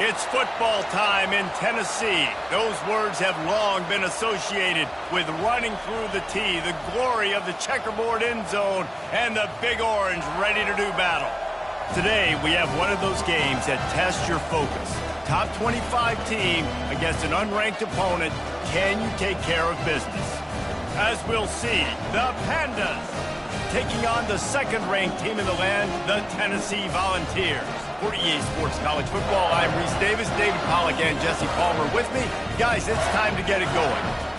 It's football time in Tennessee. Those words have long been associated with running through the tee, the glory of the checkerboard end zone, and the Big Orange ready to do battle. Today, we have one of those games that tests your focus. Top 25 team against an unranked opponent. Can you take care of business? As we'll see, the Pandas taking on the second-ranked team in the land, the Tennessee Volunteers. For EA Sports College Football, I'm Reese Davis, David Pollack, and Jesse Palmer with me. Guys, it's time to get it going.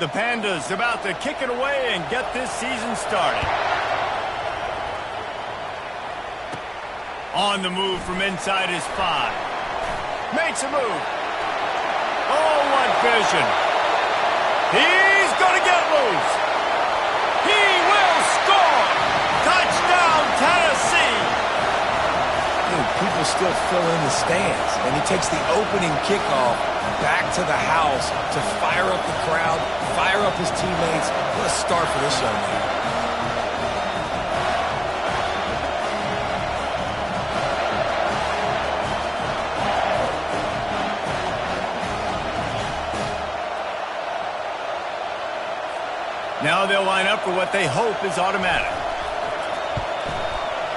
The Pandas about to kick it away and get this season started. On the move from inside his 5. Makes a move. Oh, what vision. He's going to get loose. He will score. Touchdown, Tennessee. People still fill in the stands, and he takes the opening kickoff back to the house to fire up the crowd, fire up his teammates. What a start for this young man. Now they'll line up for what they hope is automatic.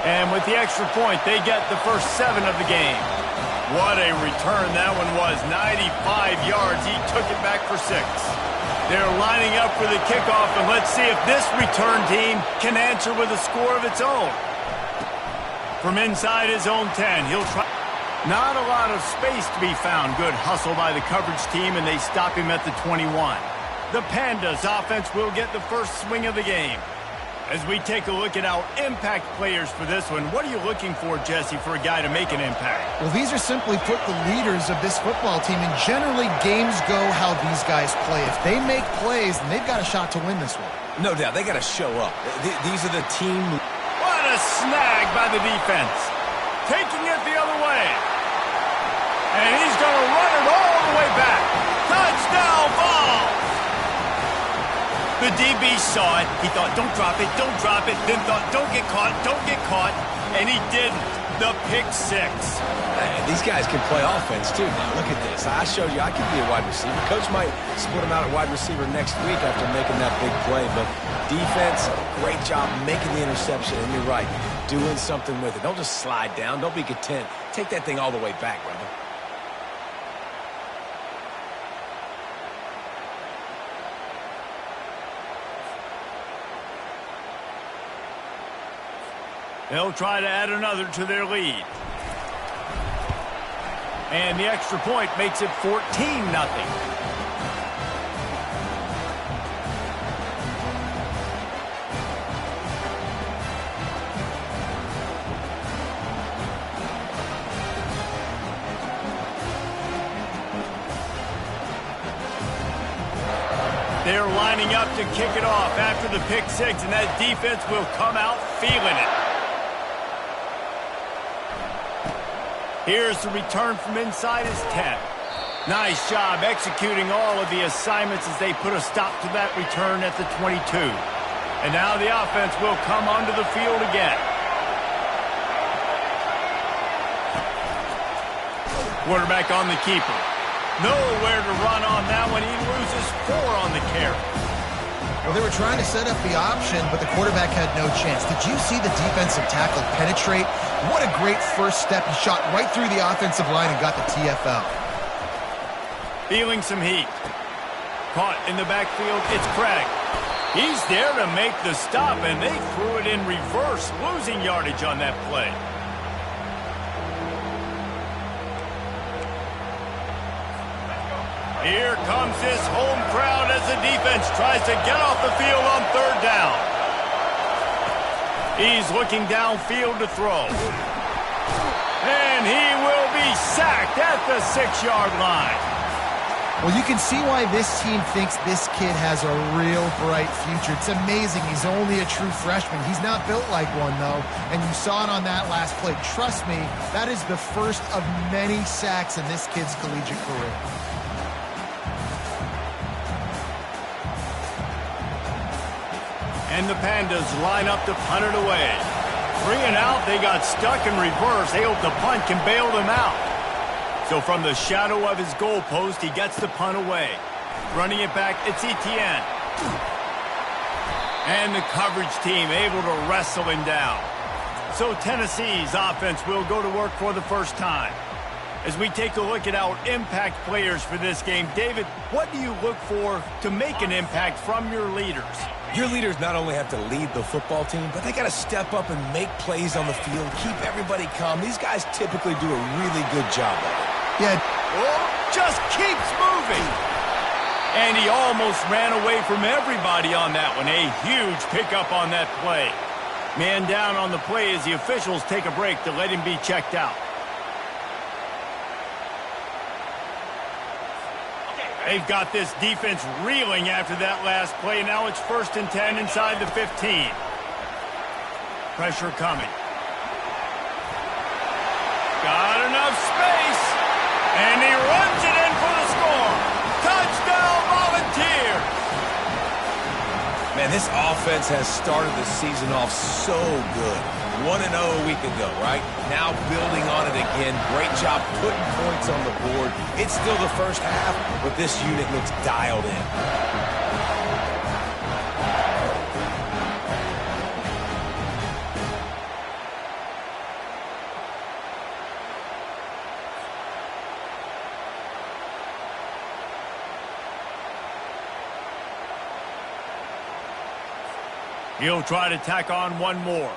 And with the extra point, they get the first 7 of the game. What a return that one was. 95 yards. He took it back for 6. They're lining up for the kickoff, and let's see if this return team can answer with a score of its own. From inside his own 10, he'll try. Not a lot of space to be found. Good hustle by the coverage team, and they stop him at the 21. The Pandas offense will get the first swing of the game. As we take a look at our impact players for this one, what are you looking for, Jesse, for a guy to make an impact? Well, these are simply put the leaders of this football team, and generally games go how these guys play. If they make plays, then they've got a shot to win this one. No doubt, they got to show up. These are the team. What a snag by the defense. Taking it the other way. And he's going to run it all the way back. Touchdown ball. The DB saw it. He thought, don't drop it, don't drop it. Then thought, don't get caught, don't get caught. And he didn't. The pick 6. These guys can play offense, too. Now, look at this. I showed you I could be a wide receiver. Coach might split him out at wide receiver next week after making that big play. But defense, great job making the interception. And you're right, doing something with it. Don't just slide down. Don't be content. Take that thing all the way back, brother. They'll try to add another to their lead. And the extra point makes it 14-0. They're lining up to kick it off after the pick 6, and that defense will come out feeling it. Here's the return from inside his 10. Nice job executing all of the assignments as they put a stop to that return at the 22. And now the offense will come onto the field again. Quarterback on the keeper. Nowhere to run on that one. He loses 4 on the carry. Well, they were trying to set up the option, but the quarterback had no chance. Did you see the defensive tackle penetrate? What a great first step. He shot right through the offensive line and got the TFL. Feeling some heat. Caught in the backfield, it's Craig. He's there to make the stop, and they threw it in reverse, losing yardage on that play. Here comes this home crowd as the defense tries to get off the field on 3rd down. He's looking downfield to throw. And he will be sacked at the 6-yard line. Well, you can see why this team thinks this kid has a real bright future. It's amazing. He's only a true freshman. He's not built like one, though. And you saw it on that last play. Trust me, that is the first of many sacks in this kid's collegiate career. And the Pandas line up to punt it away. 3 and out, they got stuck in reverse. They hope the punt can bail them out. So from the shadow of his goalpost, he gets the punt away. Running it back, it's Etienne. And the coverage team able to wrestle him down. So Tennessee's offense will go to work for the first time. As we take a look at our impact players for this game, David, what do you look for to make an impact from your leaders? Your leaders not only have to lead the football team, but they got to step up and make plays on the field, keep everybody calm. These guys typically do a really good job of it. Yeah. Oh, just keeps moving. And he almost ran away from everybody on that one. A huge pickup on that play. Man down on the play as the officials take a break to let him be checked out. They've got this defense reeling after that last play. Now it's 1st and 10 inside the 15. Pressure coming. Got enough space. And he runs it in for the score. Touchdown, Volunteers. Man, this offense has started the season off so good. 1-0 a week ago, right? Now building on it again. Great job putting points on the board. It's still the first half, but this unit looks dialed in. He'll try to tack on one more.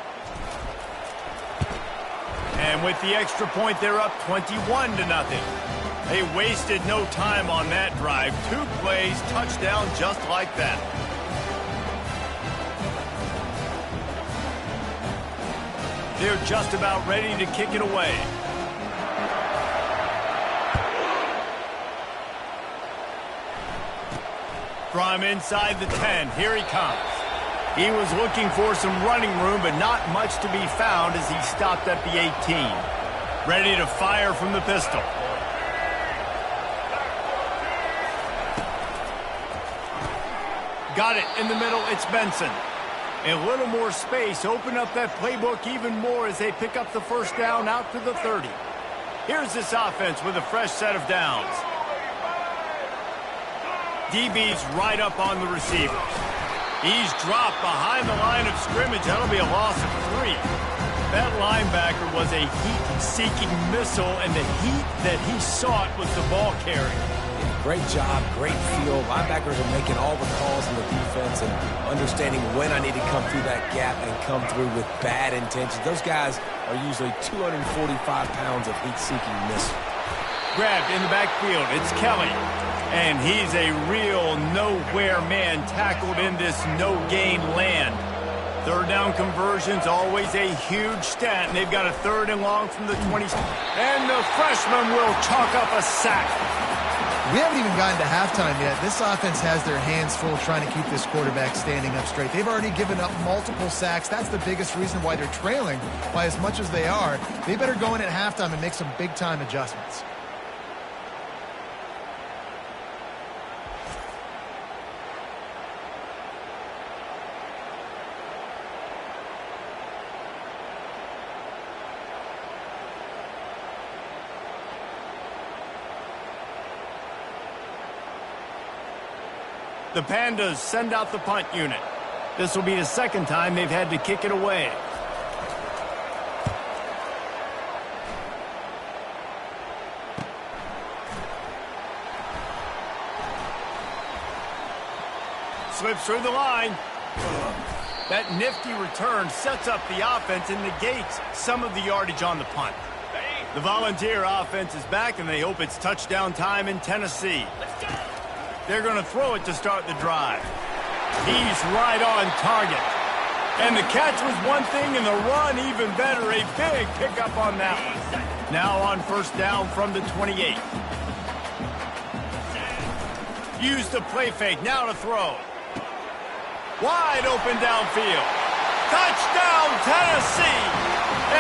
And with the extra point, they're up 21-0. They wasted no time on that drive. 2 plays, touchdown just like that. They're just about ready to kick it away. From inside the 10, here he comes. He was looking for some running room, but not much to be found as he stopped at the 18. Ready to fire from the pistol. Got it in the middle, it's Benson. A little more space, open up that playbook even more as they pick up the first down out to the 30. Here's this offense with a fresh set of downs. DB's right up on the receivers. He's dropped behind the line of scrimmage. That'll be a loss of 3. That linebacker was a heat-seeking missile, and the heat that he sought was the ball carrier. Great job, great feel. Linebackers are making all the calls in the defense and understanding when I need to come through that gap and come through with bad intentions. Those guys are usually 245 pounds of heat-seeking missile. Grabbed in the backfield, it's Kelly. And he's a real nowhere man tackled in this no-gain land. Third down conversions, always a huge stat. And they've got a 3rd and long from the 20. And the freshman will chalk up a sack. We haven't even gotten to halftime yet. This offense has their hands full trying to keep this quarterback standing up straight. They've already given up multiple sacks. That's the biggest reason why they're trailing by as much as they are. They better go in at halftime and make some big-time adjustments. The Pandas send out the punt unit. This will be the 2nd time they've had to kick it away. Slips through the line. That nifty return sets up the offense and negates some of the yardage on the punt. The Volunteer offense is back, and they hope it's touchdown time in Tennessee. They're going to throw it to start the drive. He's right on target. And the catch was one thing, and the run even better. A big pickup on that one. Now on first down from the 28. Use the play fake. Now to throw. Wide open downfield. Touchdown, Tennessee!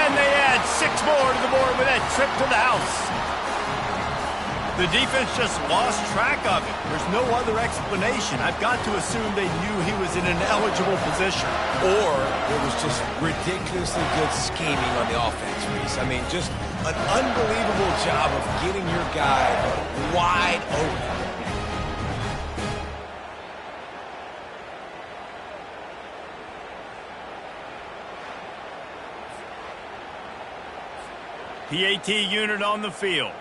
And they add 6 more to the board with that trip to the house. The defense just lost track of it. There's no other explanation. I've got to assume they knew he was in an eligible position. Or it was just ridiculously good scheming on the offense, Reese. I mean, just an unbelievable job of getting your guy wide open. PAT unit on the field.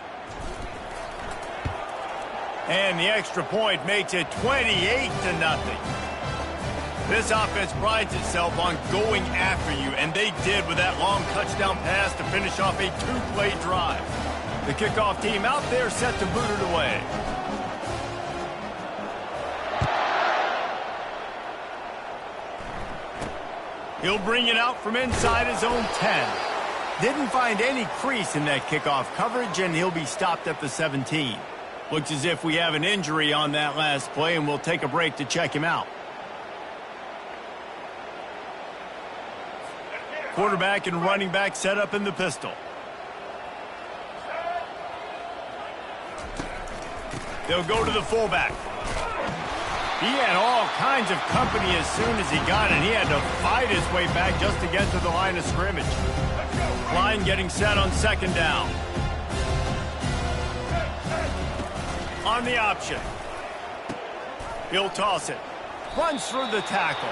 And the extra point makes it 28-0. This offense prides itself on going after you, and they did with that long touchdown pass to finish off a 2-play drive. The kickoff team out there set to boot it away. He'll bring it out from inside his own 10. Didn't find any crease in that kickoff coverage, and he'll be stopped at the 17. Looks as if we have an injury on that last play, and we'll take a break to check him out. Quarterback and running back set up in the pistol. They'll go to the fullback. He had all kinds of company as soon as he got it. He had to fight his way back just to get to the line of scrimmage. Line getting set on 2nd down. On the option. He'll toss it. Runs through the tackle.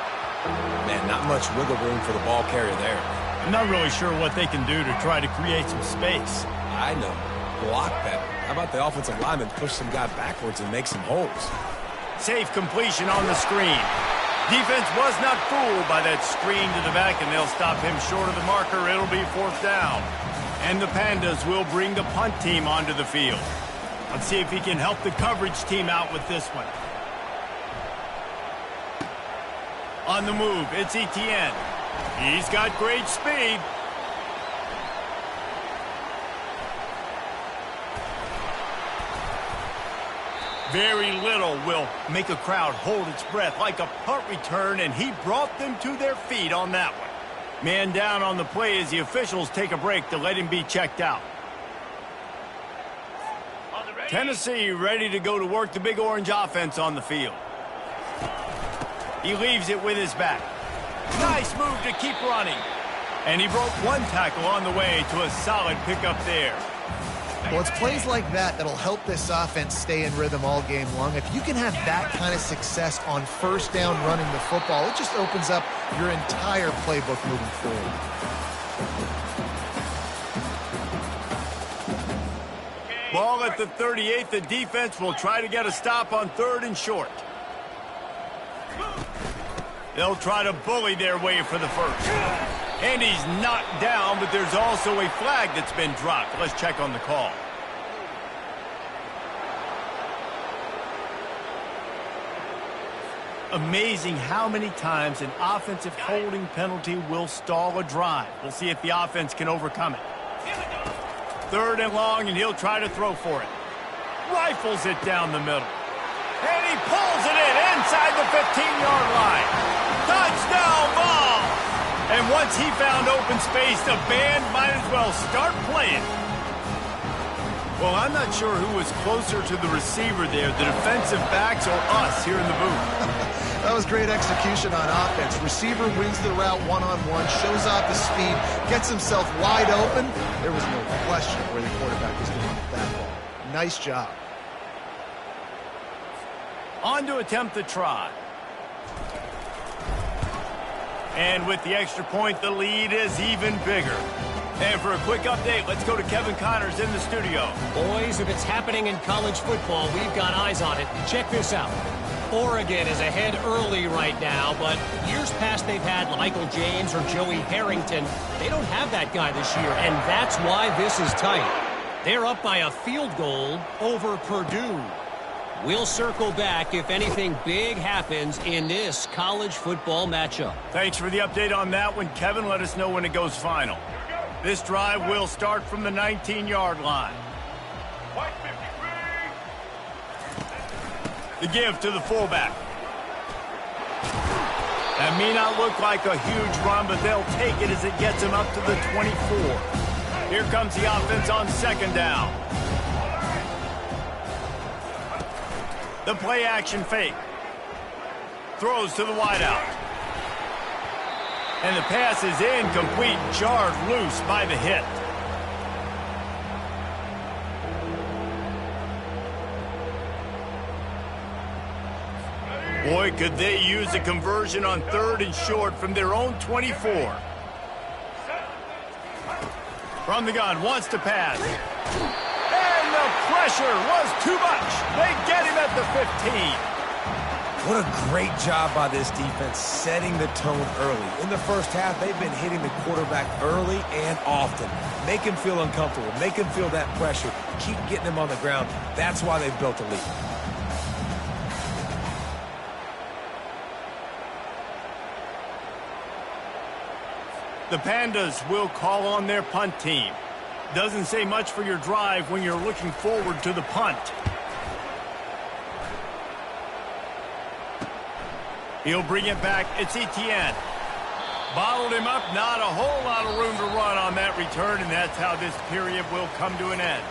Man, not much wiggle room for the ball carrier there. I'm not really sure what they can do to try to create some space. I know. Block better. How about the offensive lineman push some guy backwards and make some holes? Safe completion on the screen. Defense was not fooled by that screen to the back, and they'll stop him short of the marker. It'll be 4th down. And the Pandas will bring the punt team onto the field. Let's see if he can help the coverage team out with this one. On the move, it's Etienne. He's got great speed. Very little will make a crowd hold its breath like a punt return, and he brought them to their feet on that one. Man down on the play as the officials take a break to let him be checked out. Tennessee ready to go to work the Big Orange offense on the field. He leaves it with his back. Nice move to keep running. And he broke one tackle on the way to a solid pickup there. Well, it's plays like that that'll help this offense stay in rhythm all game long. If you can have that kind of success on 1st down running the football, it just opens up your entire playbook moving forward. Ball at the 38. The defense will try to get a stop on 3rd and short. They'll try to bully their way for the 1st. And he's knocked down, but there's also a flag that's been dropped. Let's check on the call. Amazing how many times an offensive holding penalty will stall a drive. We'll see if the offense can overcome it. 3rd and long, and he'll try to throw for it. Rifles it down the middle. And he pulls it in inside the 15-yard line. Touchdown ball! And once he found open space, the band might as well start playing. Well, I'm not sure who was closer to the receiver there, the defensive backs or us here in the booth. That was great execution on offense. Receiver wins the route one-on-one, shows off the speed, gets himself wide open. There was no question where the quarterback was going with that ball. Nice job. On to attempt the try. And with the extra point, the lead is even bigger. And for a quick update, let's go to Kevin Connors in the studio. Boys, if it's happening in college football, we've got eyes on it. Check this out. Oregon is ahead early right now, but years past they've had Michael James or Joey Harrington. They don't have that guy this year, and that's why this is tight. They're up by a field goal over Purdue. We'll circle back if anything big happens in this college football matchup. Thanks for the update on that one, Kevin. Let us know when it goes final. This drive will start from the 19-yard line. The give to the fullback. That may not look like a huge run, but they'll take it as it gets him up to the 24. Here comes the offense on 2nd down. The play action fake. Throws to the wideout. And the pass is incomplete, jarred loose by the hit. Boy, could they use a conversion on 3rd and short from their own 24. From the gun, wants to pass. And the pressure was too much. They get him at the 15. What a great job by this defense setting the tone early. In the first half, they've been hitting the quarterback early and often. Make him feel uncomfortable. Make him feel that pressure. Keep getting him on the ground. That's why they've built a lead. The Pandas will call on their punt team. Doesn't say much for your drive when you're looking forward to the punt. He'll bring it back. It's Etienne. Bottled him up. Not a whole lot of room to run on that return, and that's how this period will come to an end.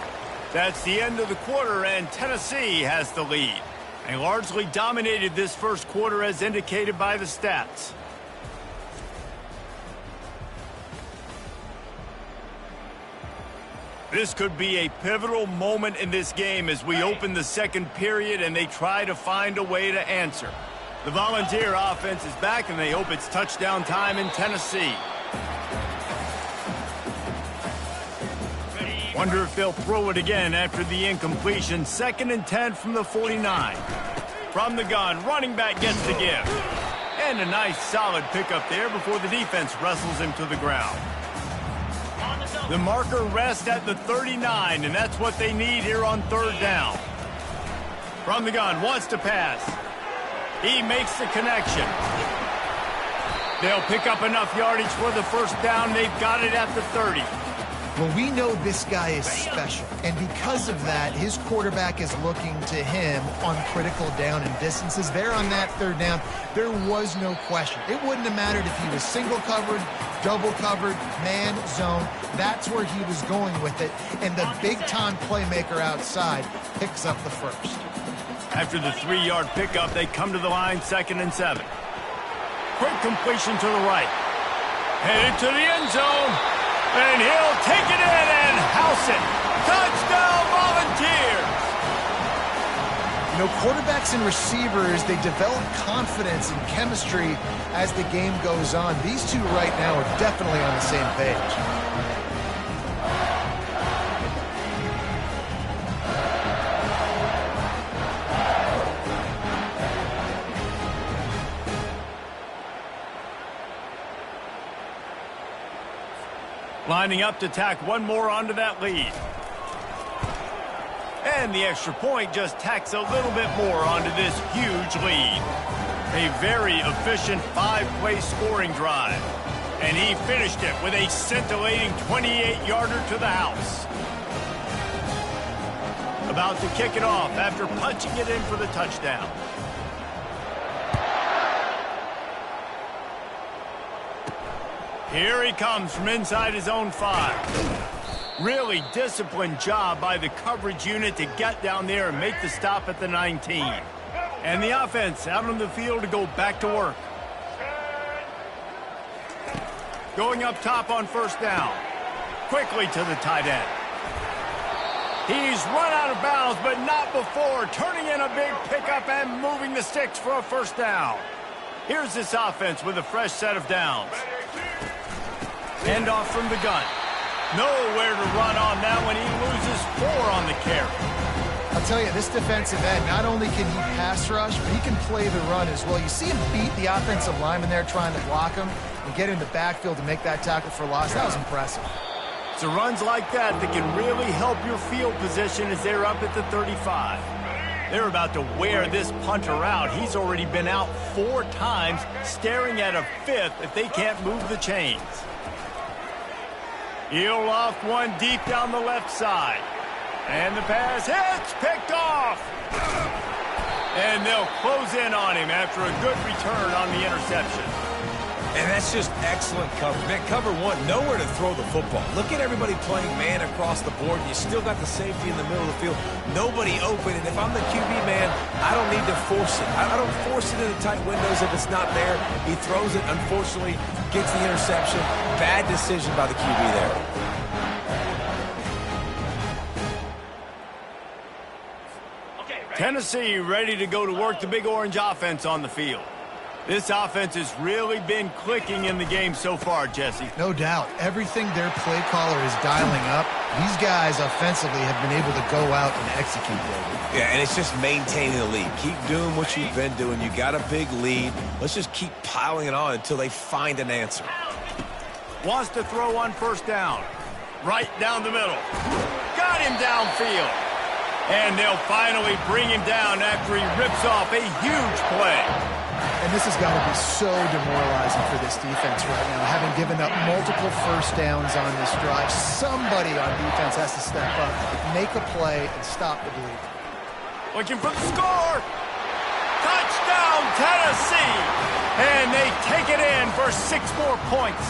That's the end of the quarter, and Tennessee has the lead. They largely dominated this first quarter as indicated by the stats. This could be a pivotal moment in this game as we open the second period and they try to find a way to answer. The Volunteer offense is back and they hope it's touchdown time in Tennessee. Wonder if they'll throw it again after the incompletion. 2nd and 10 from the 49. From the gun, running back gets the give. And a nice solid pickup there before the defense wrestles him to the ground. The marker rests at the 39, and that's what they need here on third down. From the gun, wants to pass. He makes the connection. They'll pick up enough yardage for the first down. They've got it at the 30. Well, we know this guy is special, and because of that, his quarterback is looking to him on critical down and distances. There on that third down, there was no question. It wouldn't have mattered if he was single covered, double covered, man, zone. That's where he was going with it, and the big-time playmaker outside picks up the first. After the 3-yard pickup, they come to the line, 2nd and 7. Quick completion to the right. Headed to the end zone. And he'll take it in and house it. Touchdown, Volunteers! You know, quarterbacks and receivers, they develop confidence and chemistry as the game goes on. These two right now are definitely on the same page. Lining up to tack one more onto that lead. And the extra point just tacks a little bit more onto this huge lead. A very efficient 5-play scoring drive. And he finished it with a scintillating 28-yarder to the house. About to kick it off after punching it in for the touchdown. Here he comes from inside his own 5. Really disciplined job by the coverage unit to get down there and make the stop at the 19. And the offense out on the field to go back to work. Going up top on first down. Quickly to the tight end. He's run out of bounds, but not before turning in a big pickup and moving the sticks for a first down. Here's this offense with a fresh set of downs. End off from the gun. Nowhere to run on that when he loses 4 on the carry. I'll tell you, this defensive end, not only can he pass rush, but he can play the run as well. You see him beat the offensive lineman there trying to block him and get in the backfield to make that tackle for loss. That was impressive. So runs like that can really help your field position as they're up at the 35. They're about to wear this punter out. He's already been out 4 times, staring at a 5th if they can't move the chains. He'll loft one deep down the left side. And the pass hits, picked off. And they'll close in on him after a good return on the interception. And that's just excellent cover. Man, cover 1, nowhere to throw the football. Look at everybody playing man across the board. You still got the safety in the middle of the field. Nobody open. And if I'm the QB, man, I don't need to force it. I don't force it into tight windows if it's not there. He throws it, unfortunately, gets the interception. Bad decision by the QB there. Tennessee ready to go to work the Big Orange offense on the field. This offense has really been clicking in the game so far, Jesse. No doubt. Everything their play caller is dialing up, these guys offensively have been able to go out and execute lately. Yeah, and it's just maintaining the lead. Keep doing what you've been doing. You got a big lead. Let's just keep piling it on until they find an answer. Wants to throw on first down. Right down the middle. Got him downfield. And they'll finally bring him down after he rips off a huge play. And this has got to be so demoralizing for this defense right now, having given up multiple first downs on this drive. Somebody on defense has to step up, make a play, and stop the bleed. Looking for the score. Touchdown, Tennessee. And they take it in for 6 more points.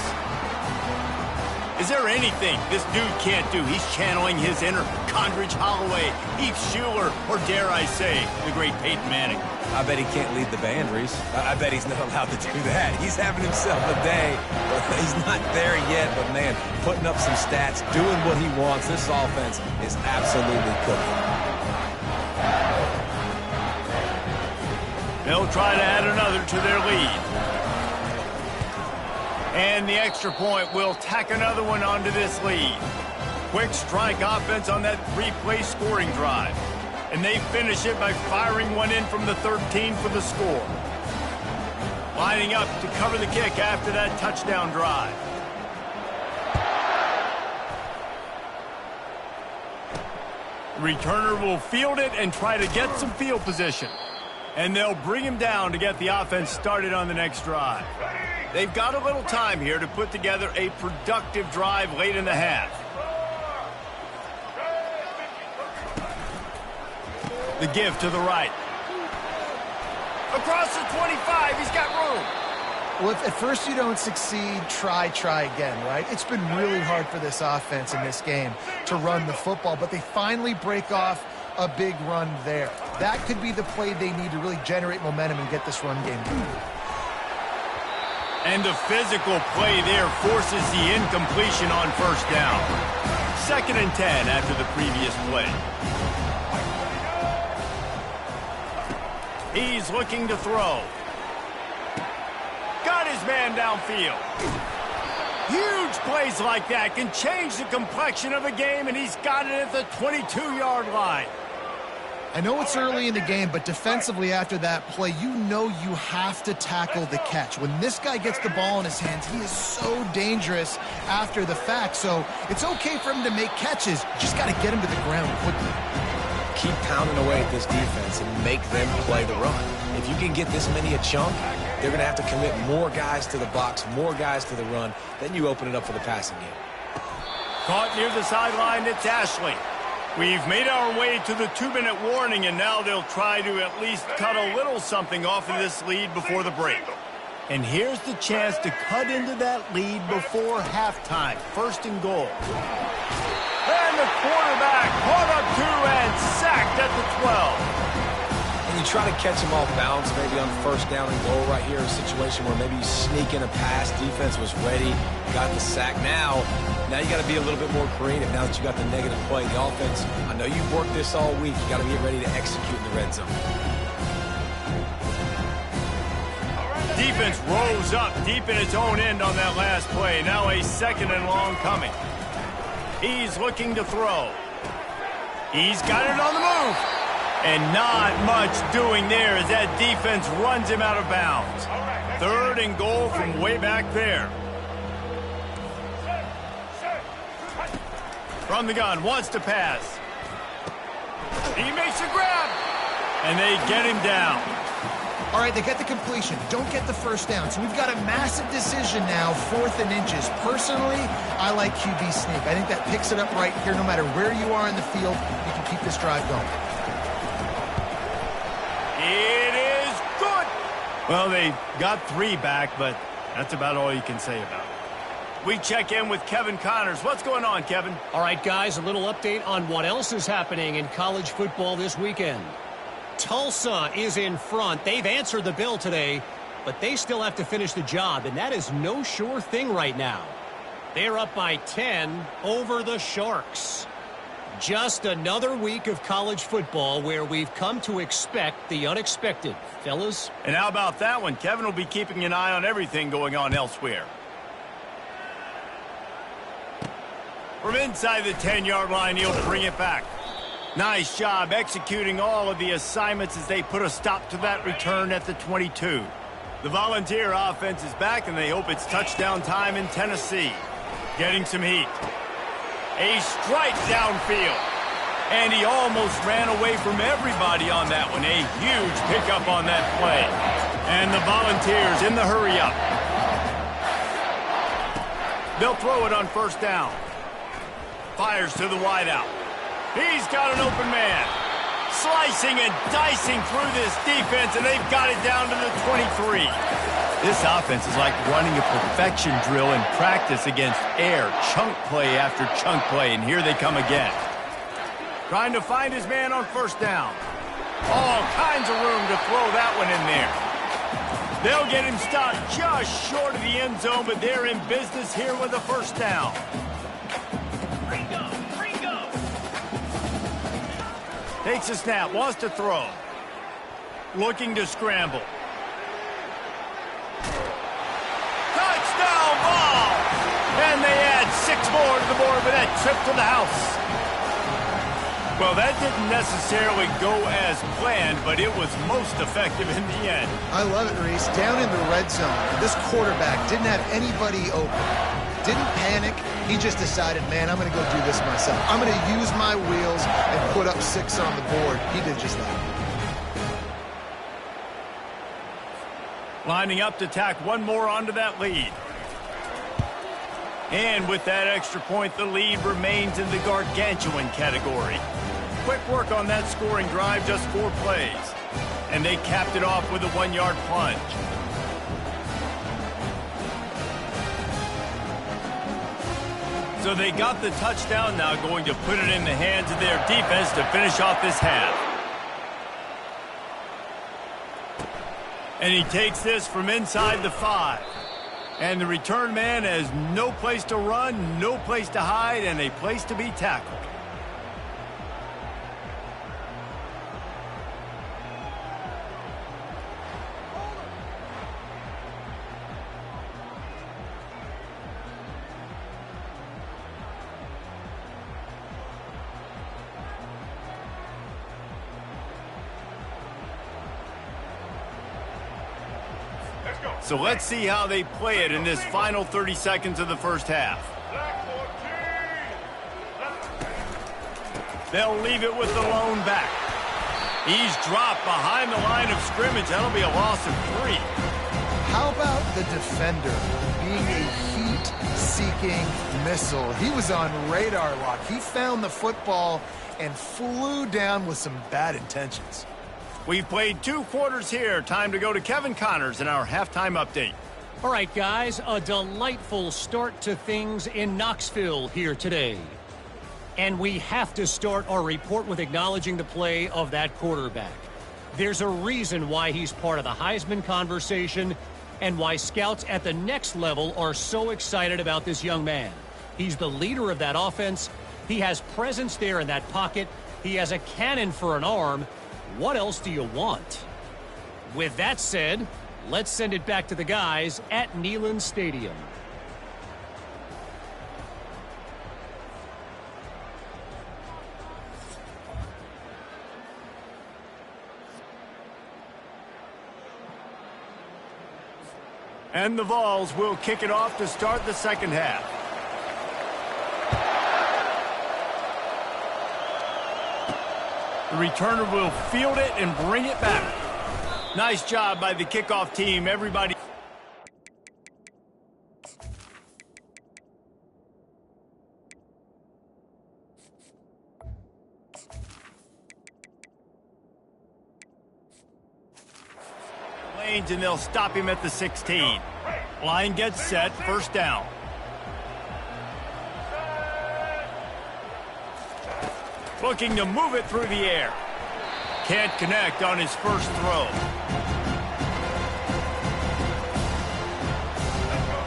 Is there anything this dude can't do? He's channeling his inner Condridge Holloway, Heath Schuler, or dare I say, the great Peyton Manning. I bet he can't lead the band, Reese. I bet he's not allowed to do that. He's having himself a day. He's not there yet, but man, putting up some stats, doing what he wants. This offense is absolutely cooking. They'll try to add another to their lead. And the extra point will tack another one onto this lead. Quick strike offense on that 3-play scoring drive. And they finish it by firing one in from the 13 for the score. Lining up to cover the kick after that touchdown drive. Returner will field it and try to get some field position. And they'll bring him down to get the offense started on the next drive. They've got a little time here to put together a productive drive late in the half. The give to the right. Across the 25, he's got room. Well, if at first you don't succeed, try again, right? It's been really hard for this offense in this game to run the football, but they finally break off a big run there. That could be the play they need to really generate momentum and get this run game going. And the physical play there forces the incompletion on first down. 2nd and 10 after the previous play. He's looking to throw. Got his man downfield. Huge plays like that can change the complexion of a game, and he's got it at the 22-yard line. I know it's early in the game, but defensively after that play, you know you have to tackle the catch. When this guy gets the ball in his hands, he is so dangerous after the fact. So it's okay for him to make catches. You just got to get him to the ground quickly. Keep pounding away at this defense and make them play the run. If you can get this many a chunk, they're going to have to commit more guys to the box, more guys to the run. Then you open it up for the passing game. Caught near the sideline, it's Ashley. We've made our way to the 2-minute warning, and now they'll try to at least cut a little something off of this lead before the break. And here's the chance to cut into that lead before halftime. 1st and goal. And the quarterback caught up 2 and sacked at the 12. And you try to catch him off balance, maybe on 1st down and goal right here, a situation where maybe you sneak in a pass, defense was ready, got the sack. Now you got to be a little bit more creative now that you got the negative play. The offense, I know you've worked this all week. You got to get ready to execute in the red zone. Defense rose up deep in its own end on that last play. Now a 2nd and long coming. He's looking to throw. He's got it on the move. And not much doing there as that defense runs him out of bounds. 3rd and goal from way back there. From the gun, wants to pass. He makes a grab. And they get him down. All right, they get the completion. Don't get the 1st down. So we've got a massive decision now, 4th and inches. Personally, I like QB sneak. I think that picks it up right here. No matter where you are in the field, you can keep this drive going. It is good. Well, they got 3 back, but that's about all you can say about it. We check in with Kevin Connors. What's going on, Kevin? All right, guys, a little update on what else is happening in college football this weekend. Tulsa is in front. They've answered the bell today, but they still have to finish the job, and that is no sure thing right now. They're up by 10 over the Sharks. Just another week of college football where we've come to expect the unexpected, fellas. And how about that one? Kevin will be keeping an eye on everything going on elsewhere. From inside the 10-yard line, he'll bring it back. Nice job executing all of the assignments as they put a stop to that return at the 22. The Volunteer offense is back, and they hope it's touchdown time in Tennessee. Getting some heat. A strike downfield. And he almost ran away from everybody on that one. A huge pickup on that play. And the Volunteers in the hurry-up. They'll throw it on 1st down. Fires to the wideout. He's got an open man. Slicing and dicing through this defense, and they've got it down to the 23. This offense is like running a perfection drill in practice against air. Chunk play after chunk play, and here they come again. Trying to find his man on 1st down. All kinds of room to throw that one in there. They'll get him stopped just short of the end zone, but they're in business here with a 1st down. Takes a snap, wants to throw. Looking to scramble. Touchdown ball! And they add 6 more to the board with that trip to the house. Well, that didn't necessarily go as planned, but it was most effective in the end. I love it, Reese. Down in the red zone, this quarterback didn't have anybody open. Didn't panic. He just decided, man, I'm going to go do this myself. I'm going to use my wheels and put up 6 on the board. He did just that. Lining up to tack one more onto that lead. And with that extra point, the lead remains in the gargantuan category. Quick work on that scoring drive, just 4 plays. And they capped it off with a 1-yard plunge. So they got the touchdown, now going to put it in the hands of their defense to finish off this half. And he takes this from inside the 5. And the return man has no place to run, no place to hide, and a place to be tackled. So let's see how they play it in this final 30 seconds of the first half. They'll leave it with the lone back. He's dropped behind the line of scrimmage. That'll be a loss of 3. How about the defender being a heat-seeking missile? He was on radar lock. He found the football and flew down with some bad intentions. We've played 2 quarters here. Time to go to Kevin Connors in our halftime update. All right, guys, a delightful start to things in Knoxville here today. And we have to start our report with acknowledging the play of that quarterback. There's a reason why he's part of the Heisman conversation and why scouts at the next level are so excited about this young man. He's the leader of that offense. He has presence there in that pocket. He has a cannon for an arm. What else do you want? With that said, let's send it back to the guys at Neyland Stadium. And the Vols will kick it off to start the second half. The returner will field it and bring it back. Nice job by the kickoff team. Everybody. Lanes, and they'll stop him at the 16. Line gets set, first down. Looking to move it through the air. Can't connect on his first throw.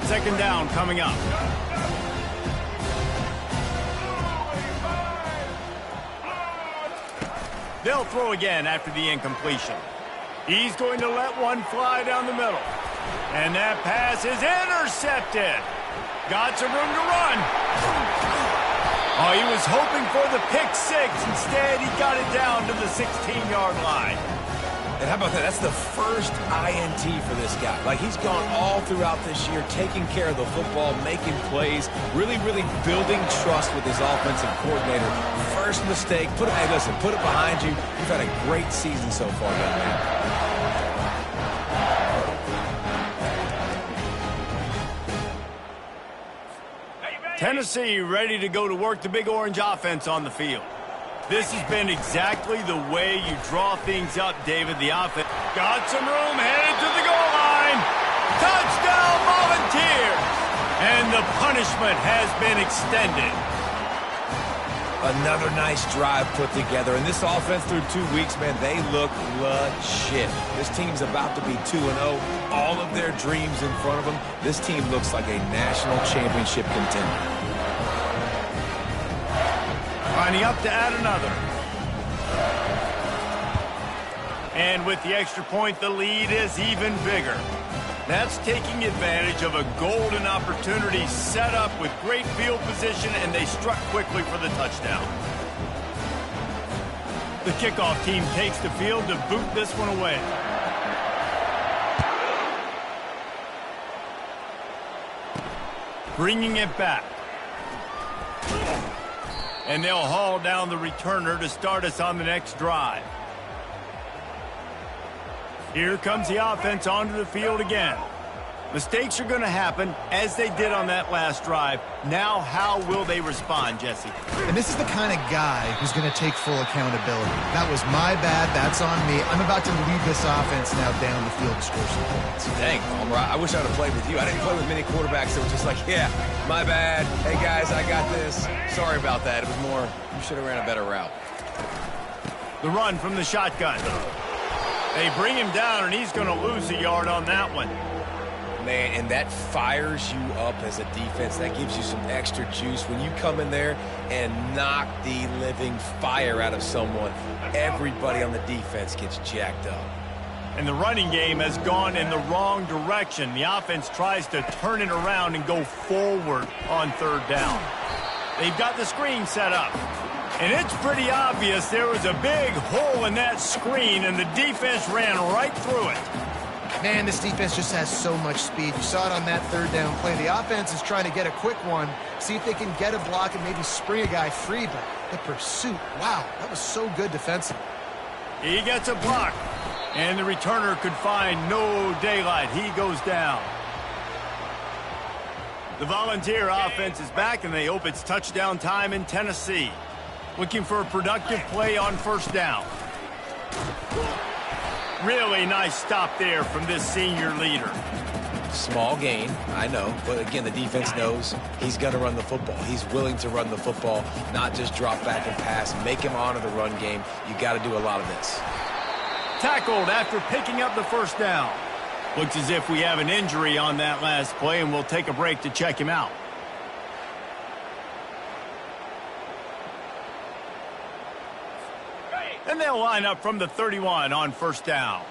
Second down coming up. They'll throw again after the incompletion. He's going to let one fly down the middle. And that pass is intercepted. Got some room to run. Oh, he was hoping for the pick 6. Instead, he got it down to the 16-yard line. And how about that? That's the first INT for this guy. Like, he's gone all throughout this year, taking care of the football, making plays, really building trust with his offensive coordinator. First mistake, hey, listen, put it behind you. You've had a great season so far, young man. Tennessee ready to go to work the Big Orange offense on the field. This has been exactly the way you draw things up, David. The offense got some room, headed to the goal line. Touchdown, Volunteers! And the punishment has been extended. Another nice drive put together. And this offense through 2 weeks, man, they look legit. This team's about to be 2-0. All of their dreams in front of them. This team looks like a national championship contender. Lining up to add another. And with the extra point, the lead is even bigger. That's taking advantage of a golden opportunity set up with great field position, and they struck quickly for the touchdown. The kickoff team takes the field to boot this one away. Bringing it back. And they'll haul down the returner to start us on the next drive. Here comes the offense onto the field again. Mistakes are going to happen, as they did on that last drive. Now, how will they respond, Jesse? And this is the kind of guy who's going to take full accountability. That was my bad. That's on me. I'm about to lead this offense now down the field and score some points. Dang, Palmer, I wish I would have played with you. I didn't play with many quarterbacks that were just like, yeah, my bad. Hey, guys, I got this. Sorry about that. It was more, you should have ran a better route. The run from the shotgun. They bring him down, and he's going to lose a yard on that one. Man, and that fires you up as a defense. That gives you some extra juice. When you come in there and knock the living fire out of someone, everybody on the defense gets jacked up. And the running game has gone in the wrong direction. The offense tries to turn it around and go forward on third down. They've got the screen set up. And it's pretty obvious there was a big hole in that screen, and the defense ran right through it. Man, this defense just has so much speed. You saw it on that third down play. The offense is trying to get a quick one, see if they can get a block and maybe spring a guy free, but the pursuit, wow, that was so good defensively. He gets a block, and the returner could find no daylight. He goes down. The Volunteer offense is back, and they hope it's touchdown time in Tennessee. Looking for a productive play on first down. Really nice stop there from this senior leader. Small gain, I know, but again, the defense knows he's going to run the football. He's willing to run the football, not just drop back and pass, make him honor the run game. You got to do a lot of this. Tackled after picking up the first down. Looks as if we have an injury on that last play, and we'll take a break to check him out. And they'll line up from the 31 on first down.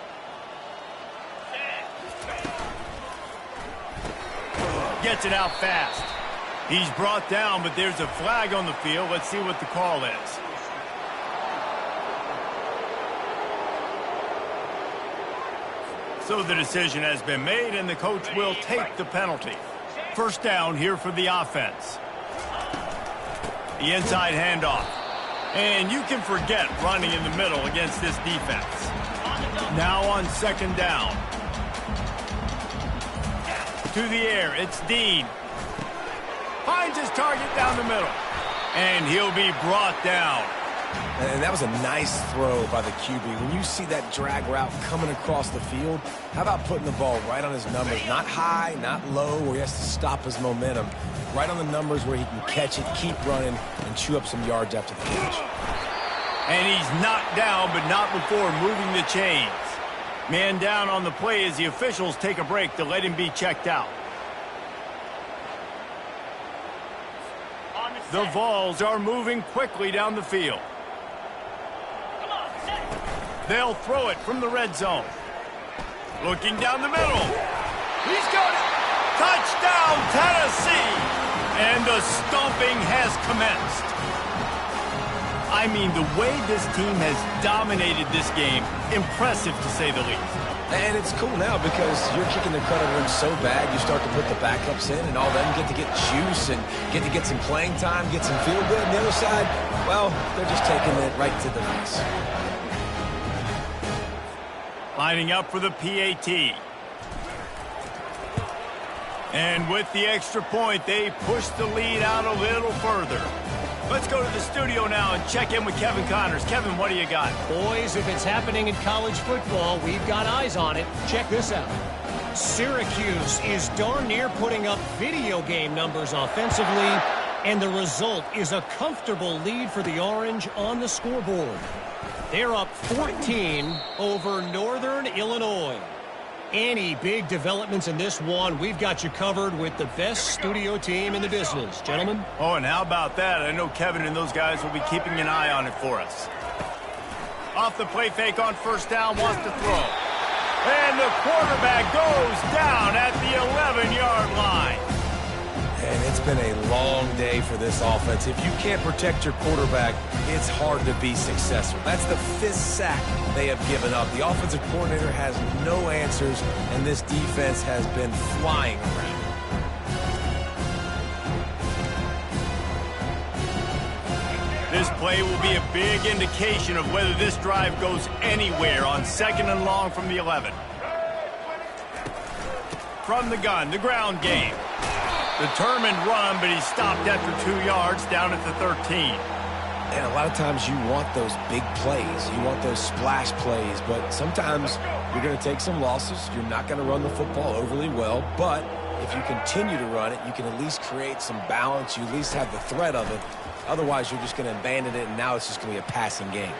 Gets it out fast. He's brought down, but there's a flag on the field. Let's see what the call is. So the decision has been made, and the coach will take the penalty. First down here for the offense. The inside handoff. And you can forget running in the middle against this defense. Now on second down. To the air, it's Dean. Finds his target down the middle. And he'll be brought down. And that was a nice throw by the QB. When you see that drag route coming across the field, how about putting the ball right on his numbers? Not high, not low, where he has to stop his momentum. Right on the numbers where he can catch it, keep running, and chew up some yards after the catch. And he's knocked down, but not before moving the chains. Man down on the play as the officials take a break to let him be checked out. The Vols are moving quickly down the field. They'll throw it from the red zone. Looking down the middle. He's got it. Touchdown, Tennessee! And the stomping has commenced. I mean, the way this team has dominated this game, impressive to say the least. And it's cool now because you're kicking the credit room so bad, you start to put the backups in, and all of them get to get juice and get to get some playing time, get some feel good. And the other side, well, they're just taking it right to the face. Lining up for the PAT. And with the extra point, they push the lead out a little further. Let's go to the studio now and check in with Kevin Connors. Kevin, what do you got? Boys, if it's happening in college football, we've got eyes on it. Check this out. Syracuse is darn near putting up video game numbers offensively, and the result is a comfortable lead for the Orange on the scoreboard. They're up 14 over Northern Illinois. Any big developments in this one, we've got you covered with the best studio team in the business. Gentlemen? Oh, and how about that? I know Kevin and those guys will be keeping an eye on it for us. Off the play fake on first down, wants to throw. And the quarterback goes down at the 11-yard line. And it's been a long day for this offense. If you can't protect your quarterback, it's hard to be successful. That's the 5th sack they have given up. The offensive coordinator has no answers, and this defense has been flying around. This play will be a big indication of whether this drive goes anywhere on 2nd and long from the 11. From the gun, the ground game. Determined run, but he stopped after 2 yards down at the 13. And a lot of times you want those big plays. You want those splash plays, but sometimes you're going to take some losses. You're not going to run the football overly well, but if you continue to run it, you can at least create some balance. You at least have the threat of it. Otherwise, you're just going to abandon it, and now it's just going to be a passing game.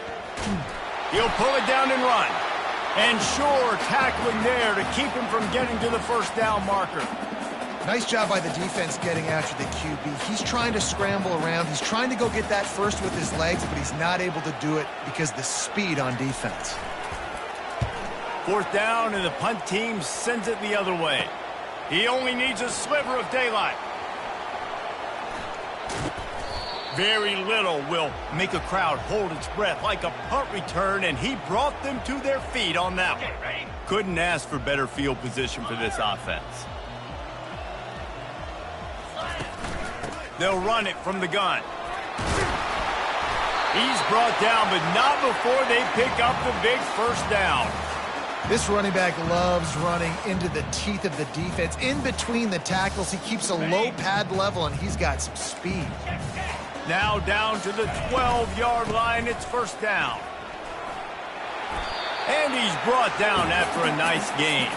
He'll pull it down and run. And sure, tackling there to keep him from getting to the first down marker. Nice job by the defense getting after the QB. He's trying to scramble around. He's trying to go get that first with his legs, but he's not able to do it because of the speed on defense. 4th down, and the punt team sends it the other way. He only needs a sliver of daylight. Very little will make a crowd hold its breath like a punt return, and he brought them to their feet on that one. Couldn't ask for better field position for this offense. They'll run it from the gun. He's brought down, but not before they pick up the big first down. This running back loves running into the teeth of the defense. In between the tackles, he keeps a low pad level, and he's got some speed. Now down to the 12-yard line, it's first down. And he's brought down after a nice gain.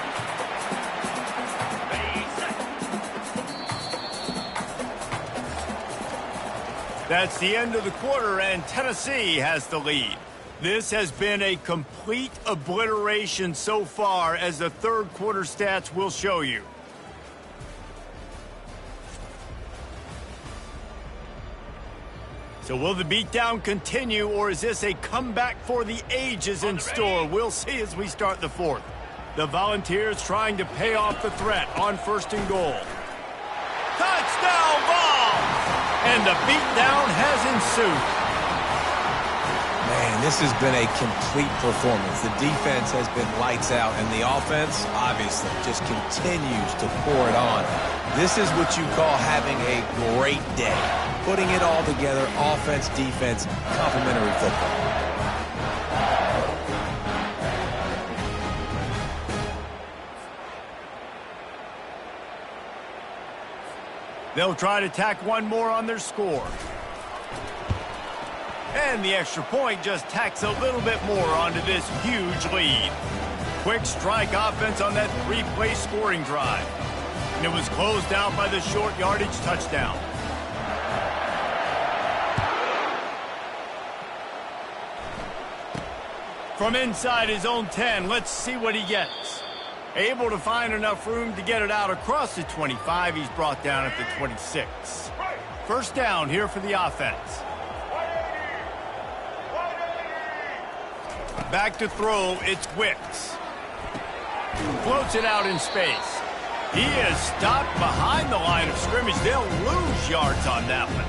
That's the end of the quarter, and Tennessee has the lead. This has been a complete obliteration so far, as the 3rd quarter stats will show you. So will the beatdown continue, or is this a comeback for the ages in store? We'll see as we start the 4th. The Volunteers trying to pay off the threat on 1st and goal. Touchdown ball! And the beatdown has ensued. Man, this has been a complete performance. The defense has been lights out, and the offense, obviously, just continues to pour it on. This is what you call having a great day. Putting it all together, offense, defense, complementary football. They'll try to tack one more on their score. And the extra point just tacks a little bit more onto this huge lead. Quick strike offense on that 3-play scoring drive. And it was closed out by the short yardage touchdown. From inside his own 10, let's see what he gets. Able to find enough room to get it out across the 25. He's brought down at the 26. First down here for the offense. Back to throw, it's Wicks. Floats it out in space. He is stopped behind the line of scrimmage. They'll lose yards on that one.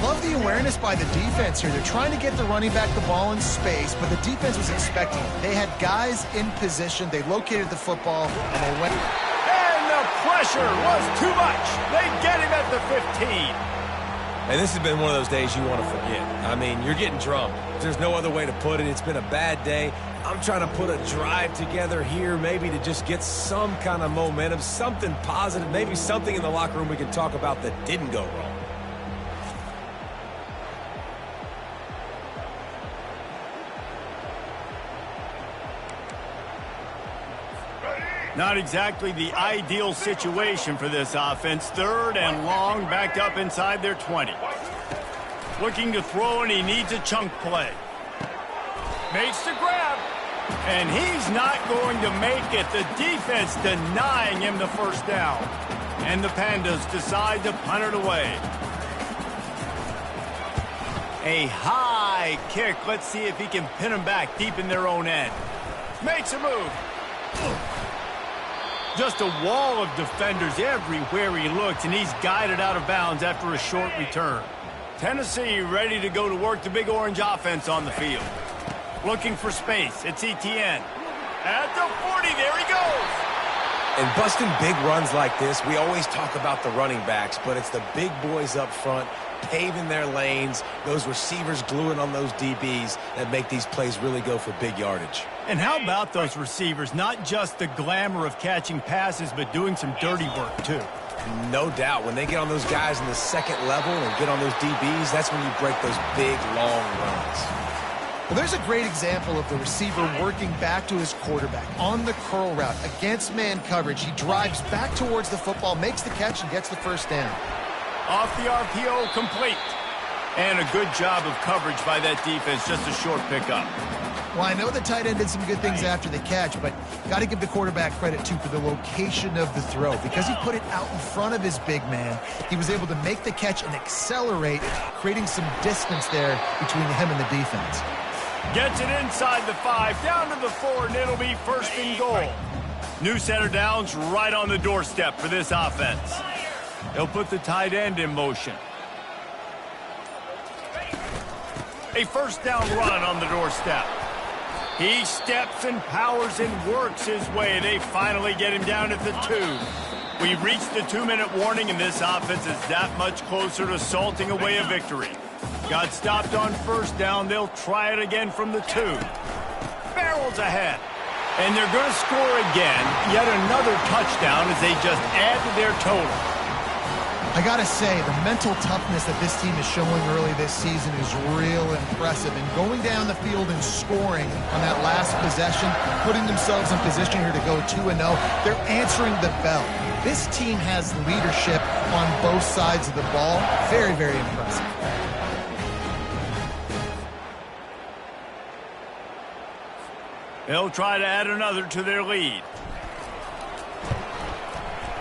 Love the awareness by the defense here. They're trying to get the running back the ball in space, but the defense was expecting it. They had guys in position. They located the football, and they went. And the pressure was too much. They get him at the 15. And this has been one of those days you want to forget. I mean, you're getting drunk. There's no other way to put it. It's been a bad day. I'm trying to put a drive together here, maybe to just get some kind of momentum, something positive, maybe something in the locker room we can talk about that didn't go wrong. Not exactly the ideal situation for this offense. 3rd and long, backed up inside their 20. Looking to throw, and he needs a chunk play. Makes the grab. And he's not going to make it. The defense denying him the first down. And the Pandas decide to punt it away. A high kick. Let's see if he can pin them back deep in their own end. Makes a move. Just a wall of defenders everywhere he looks, and he's guided out of bounds after a short return. Tennessee ready to go to work the Big Orange offense on the field. Looking for space. It's Etienne. At the 40, there he goes. And busting big runs like this, we always talk about the running backs, but it's the big boys up front paving their lanes, those receivers gluing on those DBs that make these plays really go for big yardage. And how about those receivers? Not just the glamour of catching passes, but doing some dirty work, too. No doubt. When they get on those guys in the second level and get on those DBs, that's when you break those big, long runs. Well, there's a great example of the receiver working back to his quarterback on the curl route against man coverage. He drives back towards the football, makes the catch, and gets the first down. Off the RPO, complete. And a good job of coverage by that defense, just a short pickup. Well, I know the tight end did some good things after the catch, but got to give the quarterback credit, too, for the location of the throw. Because he put it out in front of his big man, he was able to make the catch and accelerate, creating some distance there between him and the defense. Gets it inside the 5, down to the 4, and it'll be first and goal. New center downs right on the doorstep for this offense. They'll put the tight end in motion. A first down run on the doorstep. He steps and powers and works his way. They finally get him down at the 2. We've reached the 2-minute warning, and this offense is that much closer to salting away a victory. Got stopped on first down. They'll try it again from the 2. Barrels ahead. And they're going to score again. Yet another touchdown as they just add to their total. I got to say, the mental toughness that this team is showing early this season is real impressive. And going down the field and scoring on that last possession, putting themselves in position here to go 2-0, they're answering the bell. This team has leadership on both sides of the ball. Very, very impressive. They'll try to add another to their lead.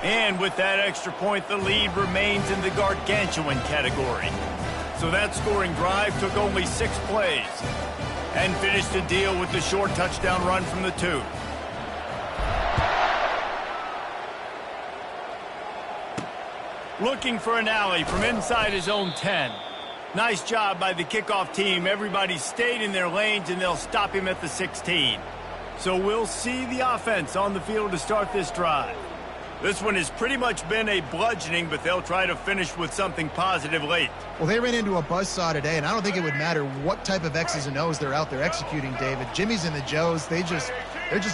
And with that extra point, the lead remains in the gargantuan category. So that scoring drive took only 6 plays and finished the deal with the short touchdown run from the 2. Looking for an alley from inside his own 10. Nice job by the kickoff team. Everybody stayed in their lanes, and they'll stop him at the 16. So we'll see the offense on the field to start this drive. This one has pretty much been a bludgeoning, but they'll try to finish with something positive late. Well, they ran into a buzzsaw today, and I don't think it would matter what type of X's and O's they're out there executing, David. Jimmy's and the Joes, they're just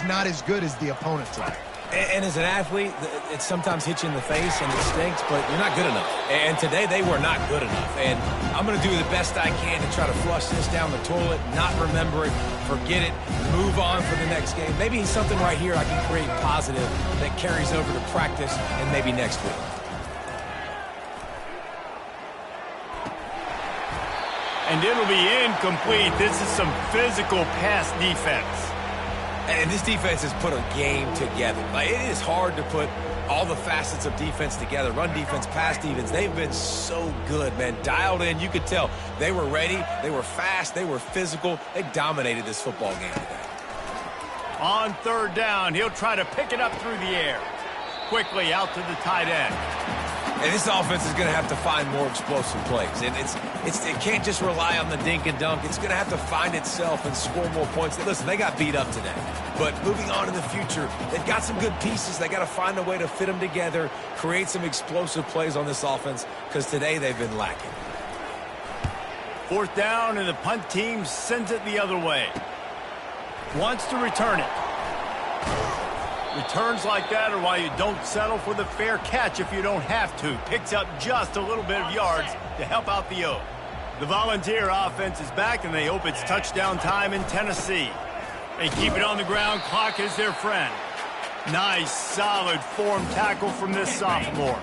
not as good as the opponent today. And as an athlete, it sometimes hits you in the face and it stinks, but you're not good enough. And today they were not good enough. And I'm going to do the best I can to try to flush this down the toilet, not remember it, forget it, move on for the next game. Maybe something right here I can create positive that carries over to practice and maybe next week. And it'll be incomplete. This is some physical pass defense. And this defense has put a game together. Like, it is hard to put all the facets of defense together. Run defense, pass defense. They've been so good, man. Dialed in. You could tell they were ready. They were fast. They were physical. They dominated this football game today. On third down, he'll try to pick it up through the air. Quickly out to the tight end. And this offense is going to have to find more explosive plays. And it can't just rely on the dink and dunk. It's going to have to find itself and score more points. Listen, they got beat up today. But moving on in the future, they've got some good pieces. They got to find a way to fit them together, create some explosive plays on this offense, because today they've been lacking. Fourth down, and the punt team sends it the other way. Wants to return it. Returns like that are why you don't settle for the fair catch if you don't have to. Picks up just a little bit of yards to help out the O. The Volunteer offense is back, and they hope it's touchdown time in Tennessee. They keep it on the ground. Clock is their friend. Nice, solid form tackle from this sophomore.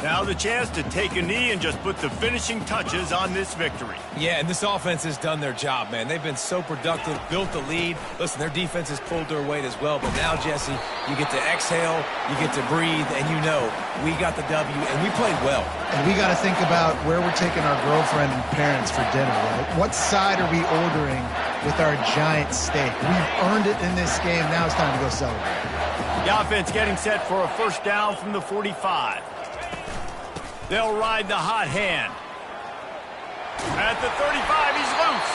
Now the chance to take a knee and just put the finishing touches on this victory. Yeah, and this offense has done their job, man. They've been so productive, built the lead. Listen, their defense has pulled their weight as well. But now, Jesse, you get to exhale, you get to breathe, and you know we got the W, and we played well. And we got to think about where we're taking our girlfriend and parents for dinner, right? What side are we ordering with our giant stake. We've earned it in this game. Now it's time to go celebrate. The offense getting set for a first down from the 45. They'll ride the hot hand. At the 35, he's loose.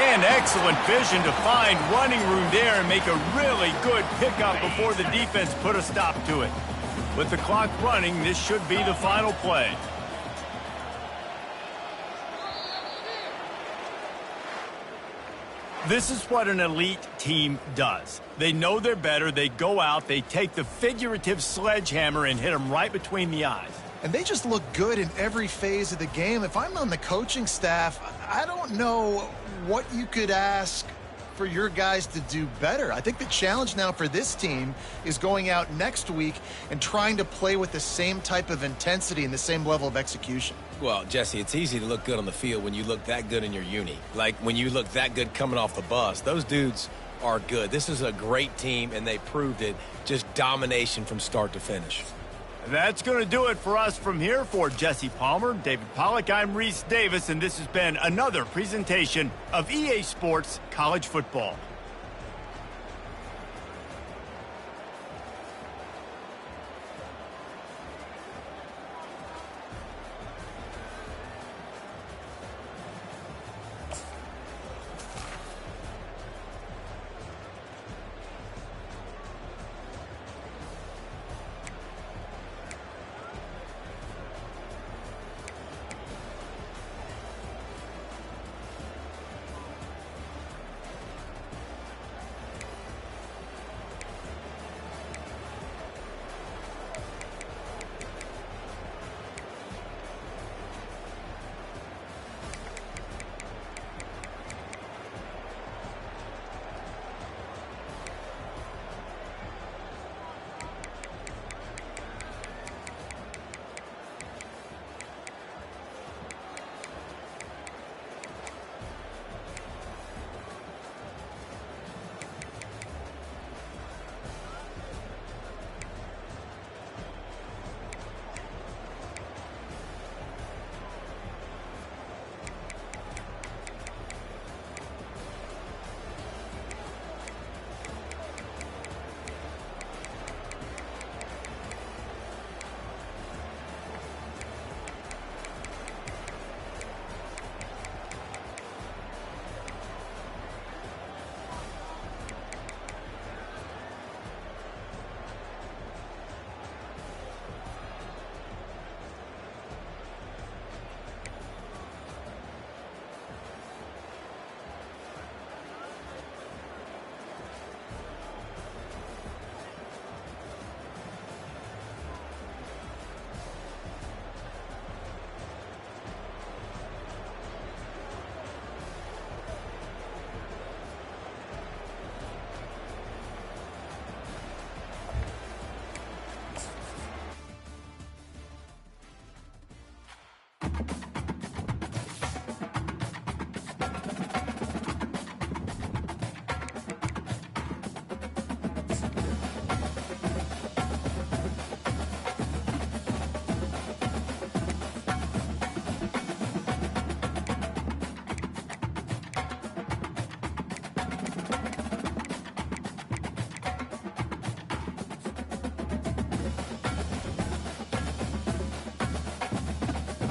And excellent vision to find running room there and make a really good pickup before the defense put a stop to it. With the clock running, this should be the final play. This is what an elite team does. They know they're better. They go out. They take the figurative sledgehammer and hit them right between the eyes. And they just look good in every phase of the game. If I'm on the coaching staff, I don't know what you could ask for your guys to do better. I think the challenge now for this team is going out next week and trying to play with the same type of intensity and the same level of execution. Well, Jesse, it's easy to look good on the field when you look that good in your uni. Like when you look that good coming off the bus. Those dudes are good. This is a great team, and they proved it. Just domination from start to finish. That's going to do it for us from here. For Jesse Palmer, David Pollack, I'm Reese Davis, and this has been another presentation of EA Sports College Football.